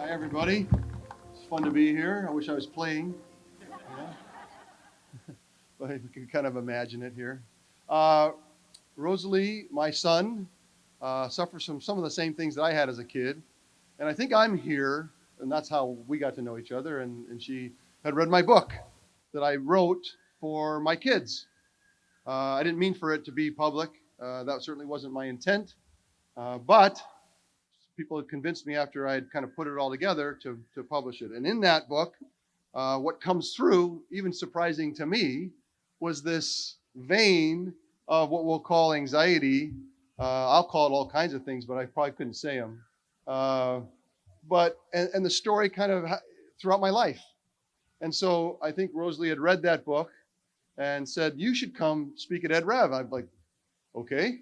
Hi, everybody. It's fun to be here. I wish I was playing, but you can kind of imagine it here. Uh, Rosalie, my son, suffers from some of the same things that I had as a kid. And I think I'm here, and that's how we got to know each other. And she had read my book that I wrote for my kids. I didn't mean for it to be public. That certainly wasn't my intent. But people had convinced me after I had kind of put it all together to publish it. And in that book, what comes through, even surprising to me, was this vein of what we'll call anxiety. I'll call it all kinds of things, but I probably couldn't say them. And the story kind of throughout my life. And so I think Rosalie had read that book and said, "You should come speak at EdRev." I'm like, okay.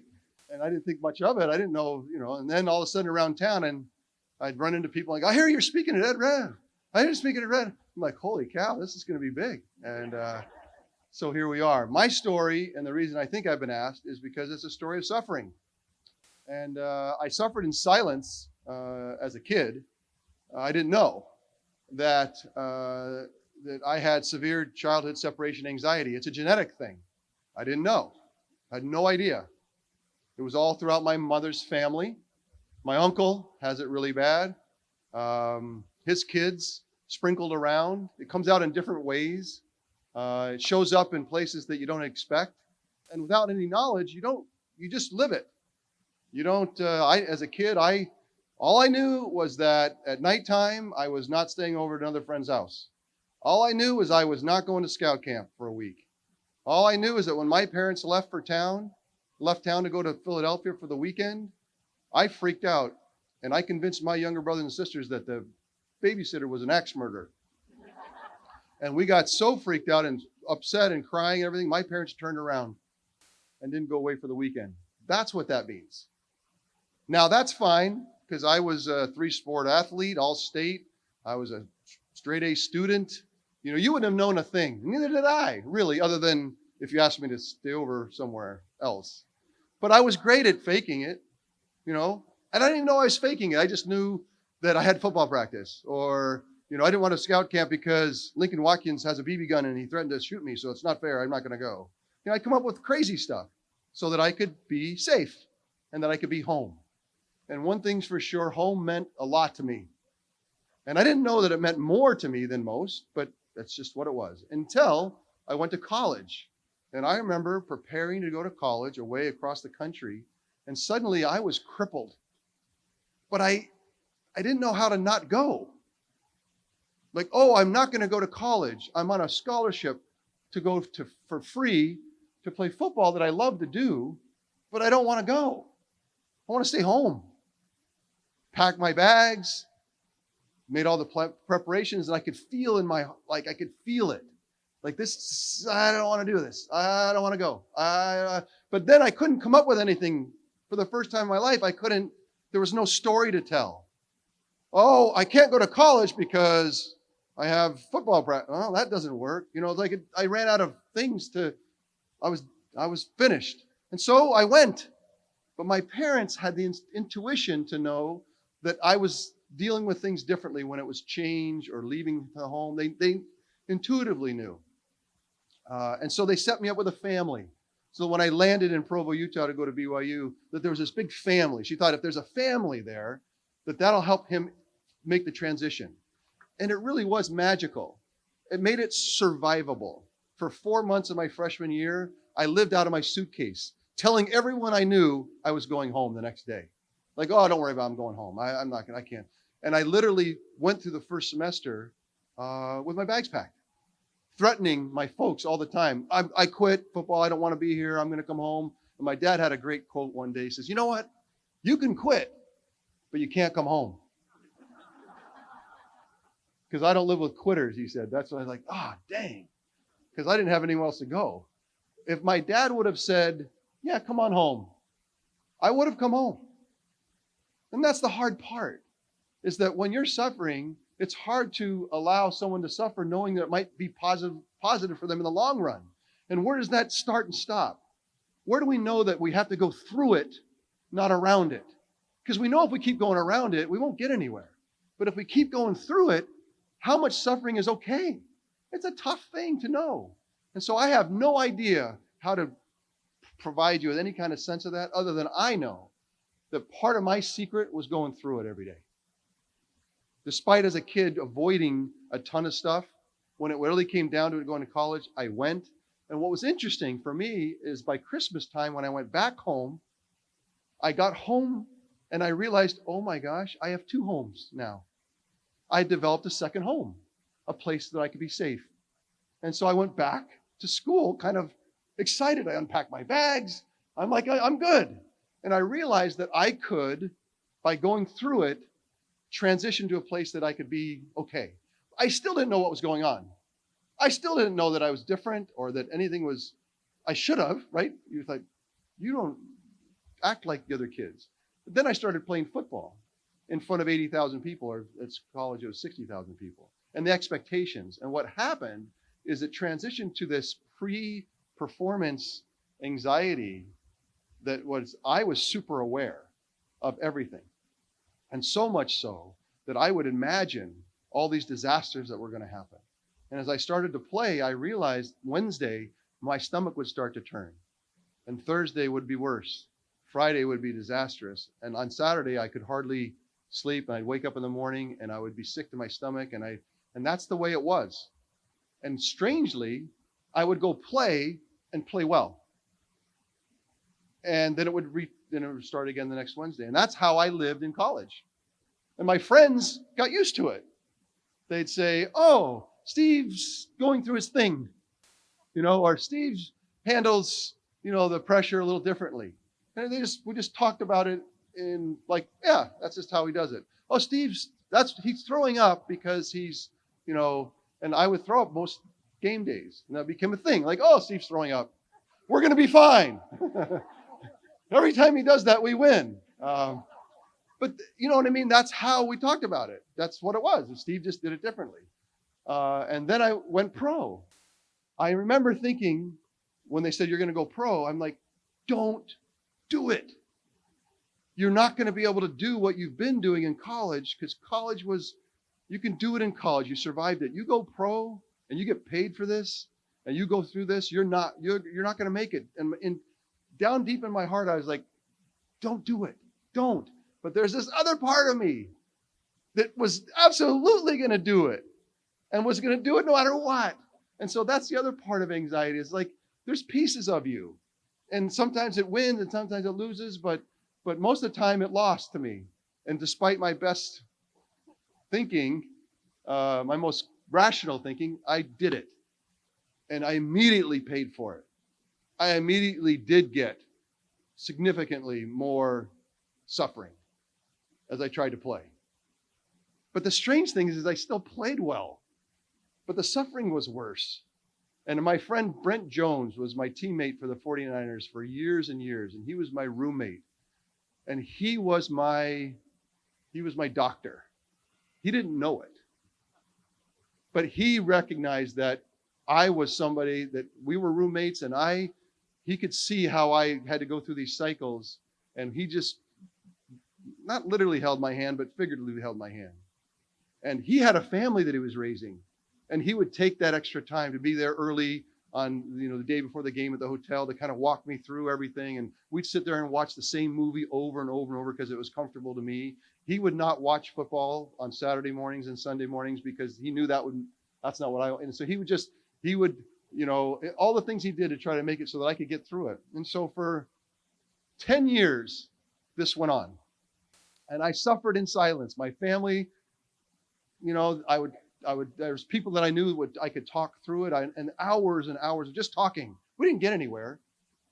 And I didn't think much of it. I didn't know, and then all of a sudden around town, and I'd run into people like, "I hear you're speaking at EdRev. I hear you're speaking at EdRev." I'm like, holy cow, this is going to be big. And so here we are. My story, and the reason I think I've been asked, is because it's a story of suffering. And I suffered in silence as a kid. I didn't know that I had severe childhood separation anxiety. It's a genetic thing. I didn't know. I had no idea. It was all throughout my mother's family. My uncle has it really bad. His kids sprinkled around. It comes out in different ways. It shows up in places that you don't expect. And without any knowledge, you just live it. You don't, as a kid, all I knew was that at nighttime, I was not staying over at another friend's house. All I knew was I was not going to scout camp for a week. All I knew is that when my parents left town to go to Philadelphia for the weekend, I freaked out, and I convinced my younger brothers and sisters that the babysitter was an axe murderer. And we got so freaked out and upset and crying and everything, my parents turned around and didn't go away for the weekend. That's what that means. Now, that's fine, because I was a 3-sport athlete, all state. I was a straight A student. You wouldn't have known a thing. Neither did I, really, other than if you asked me to stay over somewhere else. But I was great at faking it, and I didn't even know I was faking it. I just knew that I had football practice, or, I didn't want to scout camp because Lincoln Watkins has a BB gun and he threatened to shoot me, so it's not fair. I'm not going to go. I'd come up with crazy stuff so that I could be safe and that I could be home. And one thing's for sure, home meant a lot to me. And I didn't know that it meant more to me than most, but that's just what it was, until I went to college. And I remember preparing to go to college away across the country, and suddenly I was crippled. But I didn't know how to not go. Like, I'm not going to go to college. I'm on a scholarship to go for free to play football that I love to do, but I don't want to go. I want to stay home. Packed my bags, made all the preparations, and I could feel I could feel it. Like this, I don't want to do this. I don't want to go. But then I couldn't come up with anything. For the first time in my life, there was no story to tell. Oh, I can't go to college because I have football practice. Oh, that doesn't work. I ran out of things I was finished. And so I went. But my parents had the intuition to know that I was dealing with things differently when it was change or leaving the home. They intuitively knew. And so they set me up with a family. So when I landed in Provo, Utah to go to BYU, that there was this big family. She thought if there's a family there, that'll help him make the transition. And it really was magical. It made it survivable. For 4 months of my freshman year, I lived out of my suitcase, telling everyone I knew I was going home the next day. Like, oh, don't worry about it, I'm going home. I can't. And I literally went through the first semester with my bags packed, threatening my folks all the time. I quit football. I don't want to be here. I'm going to come home. And my dad had a great quote one day. He says, "You know what? You can quit, but you can't come home." Because I don't live with quitters, he said. That's why I was like, dang. Because I didn't have anywhere else to go. If my dad would have said, "Yeah, come on home," I would have come home. And that's the hard part, is that when you're suffering, it's hard to allow someone to suffer knowing that it might be positive for them in the long run. And where does that start and stop? Where do we know that we have to go through it, not around it? Because we know if we keep going around it, we won't get anywhere. But if we keep going through it, how much suffering is okay? It's a tough thing to know. And so I have no idea how to provide you with any kind of sense of that, other than I know that part of my secret was going through it every day. Despite as a kid avoiding a ton of stuff, when it really came down to it going to college, I went. And what was interesting for me is by Christmas time, when I went back home, I got home and I realized, oh my gosh, I have 2 homes now. I developed a second home, a place that I could be safe. And so I went back to school kind of excited. I unpacked my bags. I'm like, I'm good. And I realized that I could, by going through it, transition to a place that I could be okay. I still didn't know what was going on. I still didn't know that I was different or that anything was, I should have, right? You thought, you don't act like the other kids. But then I started playing football in front of 80,000 people, or at college it was 60,000 people. And the expectations. And what happened is it transitioned to this pre-performance anxiety that was, I was super aware of everything. And so much so that I would imagine all these disasters that were going to happen. And as I started to play, I realized Wednesday, my stomach would start to turn. And Thursday would be worse. Friday would be disastrous. And on Saturday, I could hardly sleep. And I'd wake up in the morning and I would be sick to my stomach. And that's the way it was. And strangely, I would go play and play well. And then it would start again the next Wednesday. And that's how I lived in college. And my friends got used to it. They'd say, oh, Steve's going through his thing, or Steve handles, the pressure a little differently. And we just talked about it in like, yeah, that's just how he does it. Oh, he's throwing up because he's, and I would throw up most game days. And that became a thing. Like, oh, Steve's throwing up. We're going to be fine. Every time he does that, we win. But you know what I mean? That's how we talked about it. That's what it was. And Steve just did it differently. And then I went pro. I remember thinking when they said you're going to go pro, I'm like, don't do it. You're not going to be able to do what you've been doing in college, because college was, you can do it in college. You survived it. You go pro and you get paid for this and you go through this, you're not going to make it. And down deep in my heart, I was like, don't do it. Don't. But there's this other part of me that was absolutely going to do it and was going to do it no matter what. And so that's the other part of anxiety, is like, there's pieces of you. And sometimes it wins and sometimes it loses, but most of the time it lost to me. And despite my best thinking, my most rational thinking, I did it. And I immediately paid for it. I immediately did get significantly more suffering as I tried to play. But the strange thing is I still played well, but the suffering was worse. And my friend Brent Jones was my teammate for the 49ers for years and years, and he was my roommate. And he was my doctor. He didn't know it. But he recognized that I was somebody that we were roommates, and he could see how I had to go through these cycles, and he just not literally held my hand, but figuratively held my hand. And he had a family that he was raising, and he would take that extra time to be there early on, the day before the game at the hotel to kind of walk me through everything. And we'd sit there and watch the same movie over and over and over because it was comfortable to me. He would not watch football on Saturday mornings and Sunday mornings because he knew that's not what and so he would, all the things he did to try to make it so that I could get through it. And so for 10 years, this went on. And I suffered in silence. My family, there's people that I knew I could talk through it, and hours and hours of just talking. We didn't get anywhere,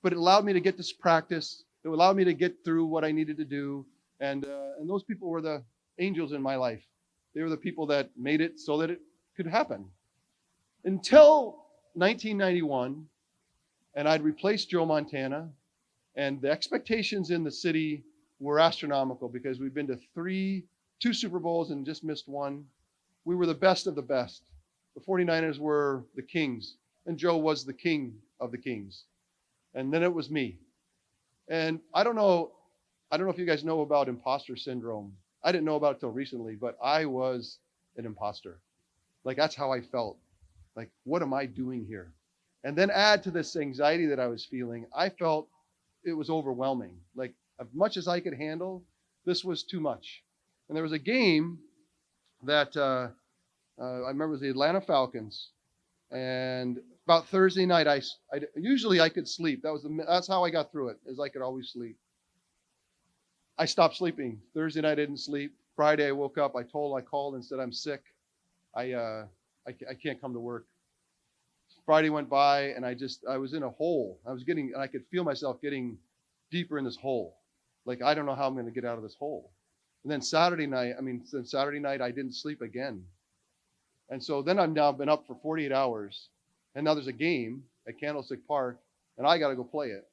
but it allowed me to get this practice. It allowed me to get through what I needed to do. And those people were the angels in my life. They were the people that made it so that it could happen. Until 1991, and I'd replaced Joe Montana, and the expectations in the city were astronomical because we'd been to two Super Bowls and just missed one. We were the best of the best. The 49ers were the kings, and Joe was the king of the kings. And then it was me. And I don't know if you guys know about imposter syndrome. I didn't know about it till recently, but I was an imposter. Like that's how I felt. Like, what am I doing here? And then add to this anxiety that I was feeling, I felt it was overwhelming. Like as much as I could handle, this was too much. And there was a game that I remember it was the Atlanta Falcons, and about Thursday night, usually I could sleep. That's how I got through it, is I could always sleep. I stopped sleeping. Thursday night I didn't sleep. Friday I woke up. I called and said I'm sick. I can't come to work. Friday went by and I was in a hole. I could feel myself getting deeper in this hole. Like I don't know how I'm going to get out of this hole. And then Saturday night I didn't sleep again. And so then I've now been up for 48 hours, and now there's a game at Candlestick Park, and I got to go play it.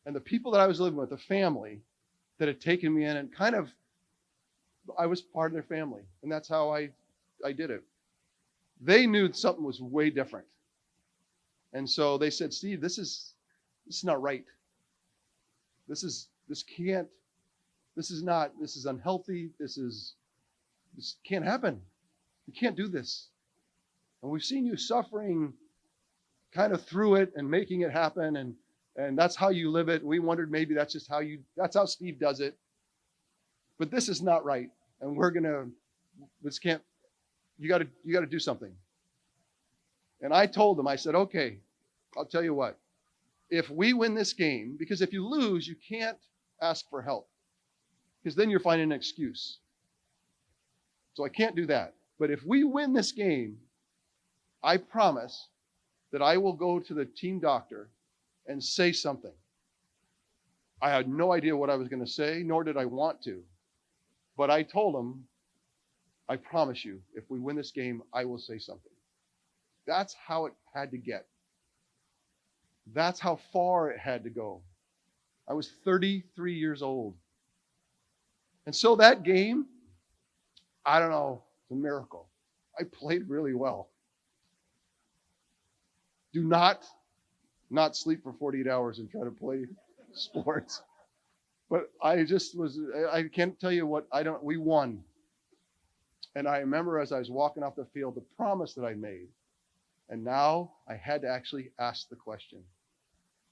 And the people that I was living with, the family that had taken me in, and I was part of their family, and that's how I did it. They knew something was way different. And so they said, Steve, this is not right. This is unhealthy. This can't happen. You can't do this. And we've seen you suffering kind of through it and making it happen, and that's how you live it. We wondered maybe that's how Steve does it. But this is not right. And you got to do something. And I told them, I said, okay, I'll tell you what. If we win this game, because if you lose, you can't ask for help, because then you're finding an excuse. So I can't do that. But if we win this game, I promise that I will go to the team doctor and say something. I had no idea what I was going to say, nor did I want to. But I told him, I promise you, if we win this game, I will say something. That's how it had to get. That's how far it had to go. I was 33 years old. And so that game, I don't know, it's a miracle. I played really well. Do not sleep for 48 hours and try to play sports. But I can't tell you we won. And I remember as I was walking off the field, the promise that I made. And now I had to actually ask the question.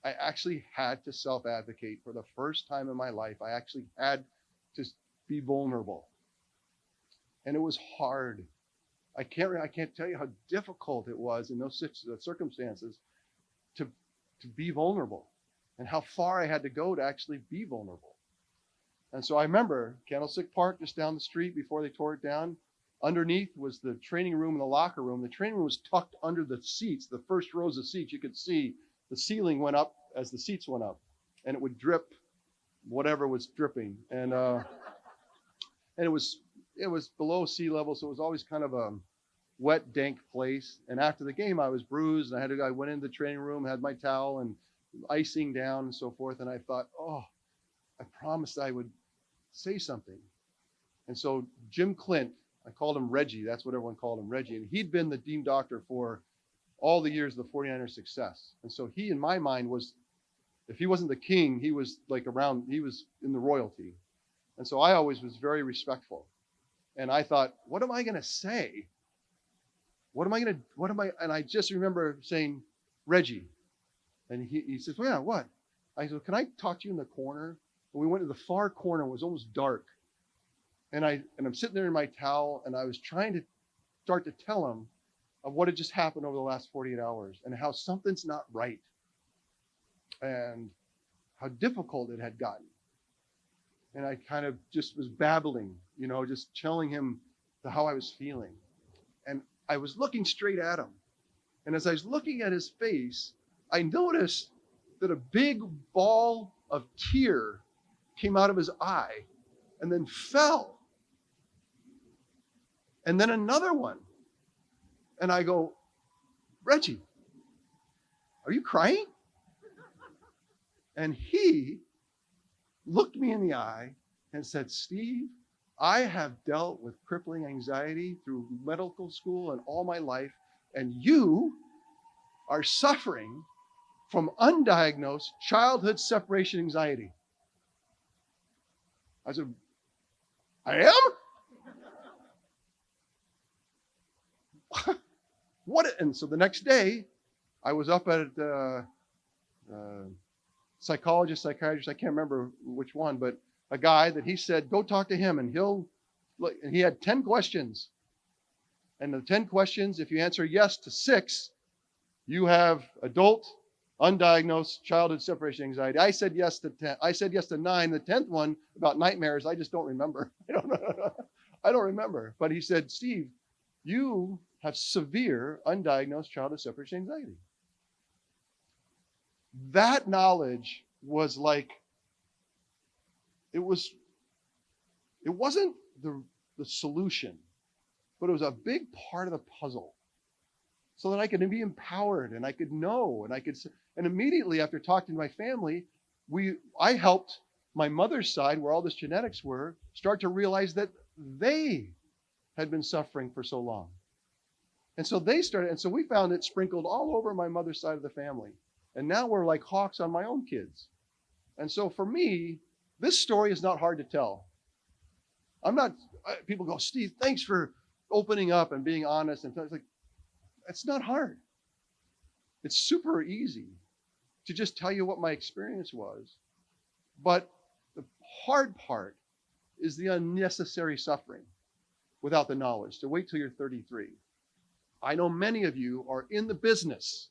I actually had to self-advocate for the first time in my life. I actually had to be vulnerable. And it was hard. I can't tell you how difficult it was in those circumstances to be vulnerable, and how far I had to go to actually be vulnerable. And so I remember Candlestick Park, just down the street before they tore it down. Underneath was the training room and the locker room. The training room was tucked under the seats, the first rows of seats. You could see the ceiling went up as the seats went up, and it would drip whatever was dripping. And it was below sea level, so it was always kind of a wet, dank place. And after the game, I was bruised, and I went into the training room, had my towel and icing down and so forth. And I thought, I promised I would say something. And so Jim Clint, I called him Reggie. That's what everyone called him, Reggie. And he'd been the team doctor for all the years of the 49ers success. And so he, in my mind, if he wasn't the king, he was he was in the royalty. And so I always was very respectful. And I thought, what am I going to say? And I just remember saying, Reggie. And he says, well, yeah, what? I said, can I talk to you in the corner? And we went to the far corner. It was almost dark. And I'm sitting there in my towel, and I was trying to start to tell him of what had just happened over the last 48 hours and how something's not right and how difficult it had gotten. And I kind of just was babbling, just telling him how I was feeling. And I was looking straight at him. And as I was looking at his face, I noticed that a big ball of tear came out of his eye and then fell. And then another one. And I go, Reggie, are you crying? And he looked me in the eye and said, Steve, I have dealt with crippling anxiety through medical school and all my life, and you are suffering from undiagnosed childhood separation anxiety. I said, I am? What? And so the next day, I was up at psychologist, psychiatrist, I can't remember which one, but a guy that he said, go talk to him, and he had 10 questions. And the 10 questions, if you answer yes to 6, you have adult, undiagnosed childhood separation anxiety. I said yes to 10. I said yes to 9. The 10th one about nightmares, I just don't remember. I don't remember. But he said, Steve, you have severe undiagnosed childhood separation anxiety. That knowledge was like, it wasn't the solution, but it was a big part of the puzzle so that I could be empowered and I could know and immediately after talking to my family, I helped my mother's side, where all this genetics were, start to realize that they had been suffering for so long. And so we found it sprinkled all over my mother's side of the family. And now we're like hawks on my own kids. And so for me, this story is not hard to tell. People go, Steve, thanks for opening up and being honest. And it's like, it's not hard. It's super easy to just tell you what my experience was. But the hard part is the unnecessary suffering without the knowledge. So wait till you're 33. I know many of you are in the business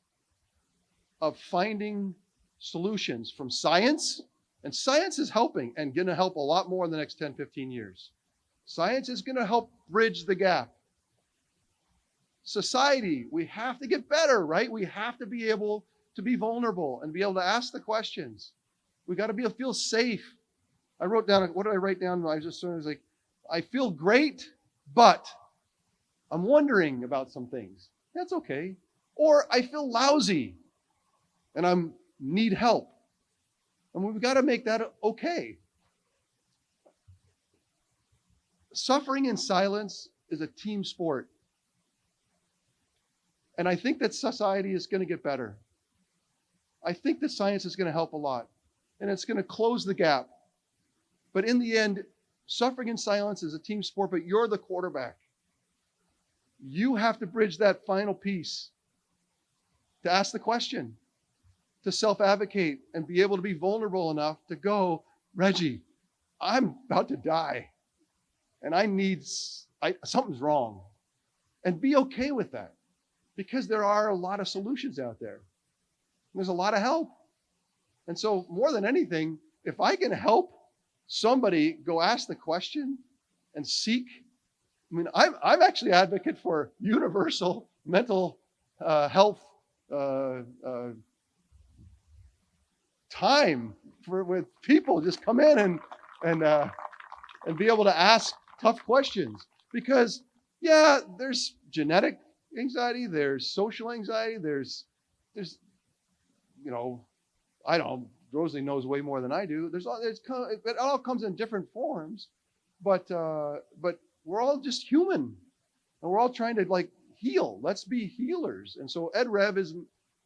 of finding solutions from science, and science is helping and going to help a lot more in the next 10, 15 years. Science is going to help bridge the gap. Society, we have to get better, right? We have to be able to be vulnerable and be able to ask the questions. We got to feel safe. I wrote down, what did I write down? I was like, I feel great, but I'm wondering about some things. That's okay. Or I feel lousy and I need help. And we've got to make that okay. Suffering in silence is a team sport. And I think that society is going to get better. I think that science is going to help a lot. And it's going to close the gap. But in the end, suffering in silence is a team sport, but you're the quarterback. You have to bridge that final piece to ask the question, to self-advocate and be able to be vulnerable enough to go, Reggie, I'm about to die and something's wrong. And be okay with that, because there are a lot of solutions out there. There's a lot of help. And so more than anything, if I can help somebody go ask the question and seek, I'm actually an advocate for universal mental health time with people just come in and be able to ask tough questions. Because there's genetic anxiety, there's social anxiety, there's I don't know, Rosalie knows way more than I do. It all comes in different forms, but we're all just human, and we're all trying to heal. Let's be healers. And so EdRev is,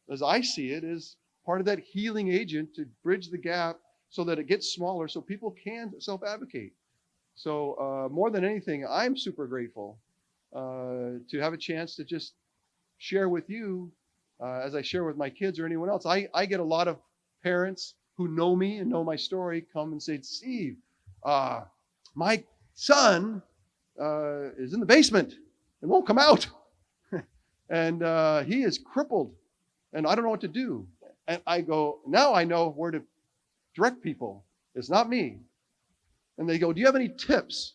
as I see it, is part of that healing agent to bridge the gap so that it gets smaller so people can self-advocate. So more than anything, I'm super grateful to have a chance to just share with you as I share with my kids or anyone else. I get a lot of parents who know me and know my story come and say, Steve, my son is in the basement and won't come out. And he is crippled and I don't know what to do. And I go, now I know where to direct people. It's not me. And they go, do you have any tips?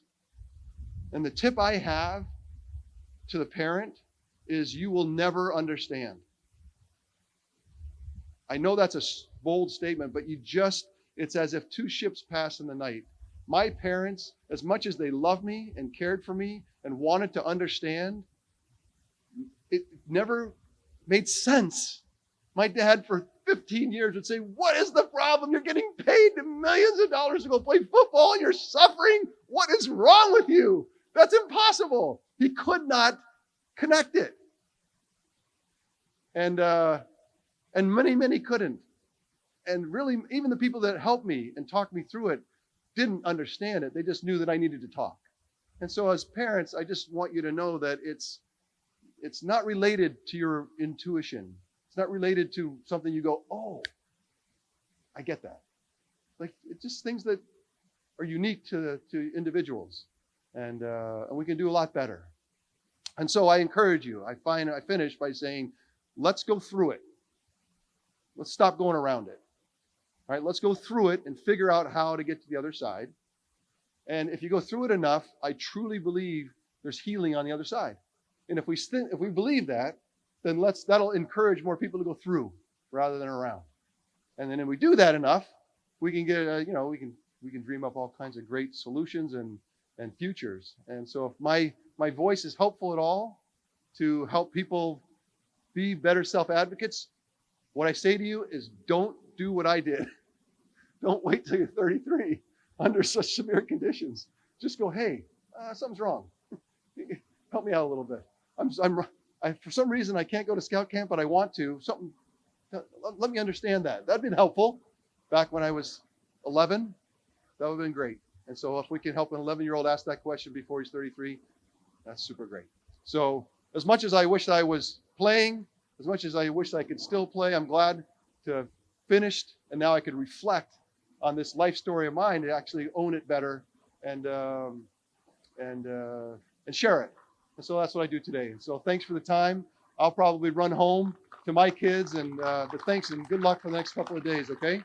And the tip I have to the parent is, you will never understand. I know that's a bold statement, but it's as if two ships pass in the night. My parents, as much as they loved me and cared for me and wanted to understand, it never made sense. My dad for 15 years would say, what is the problem? You're getting paid millions of dollars to go play football and you're suffering. What is wrong with you? That's impossible. He could not connect it. And many, many couldn't. And really, even the people that helped me and talked me through it, didn't understand it. They just knew that I needed to talk. And so as parents, I just want you to know that it's not related to your intuition. It's not related to something you go, oh, I get that. Like, it's just things that are unique to individuals. And we can do a lot better. And so I encourage you. I finish by saying, let's go through it. Let's stop going around it. All right, let's go through it and figure out how to get to the other side. And if you go through it enough, I truly believe there's healing on the other side. And if we believe that, then that'll encourage more people to go through rather than around. And then if we do that enough, we can get we can dream up all kinds of great solutions and futures. And so if my voice is helpful at all to help people be better self-advocates, what I say to you is don't do what I did. Don't wait till you're 33 under such severe conditions. Just go, hey, something's wrong. Help me out a little bit. For some reason, I can't go to scout camp, but I want to. Let me understand that. That'd been helpful back when I was 11. That would have been great. And so if we can help an 11-year-old ask that question before he's 33, that's super great. So as much as I wish I was playing, as much as I wish I could still play, I'm glad to have finished, and now I could reflect on this life story of mine to actually own it better and share it. And so that's what I do today. And so thanks for the time. I'll probably run home to my kids, but thanks and good luck for the next couple of days, okay?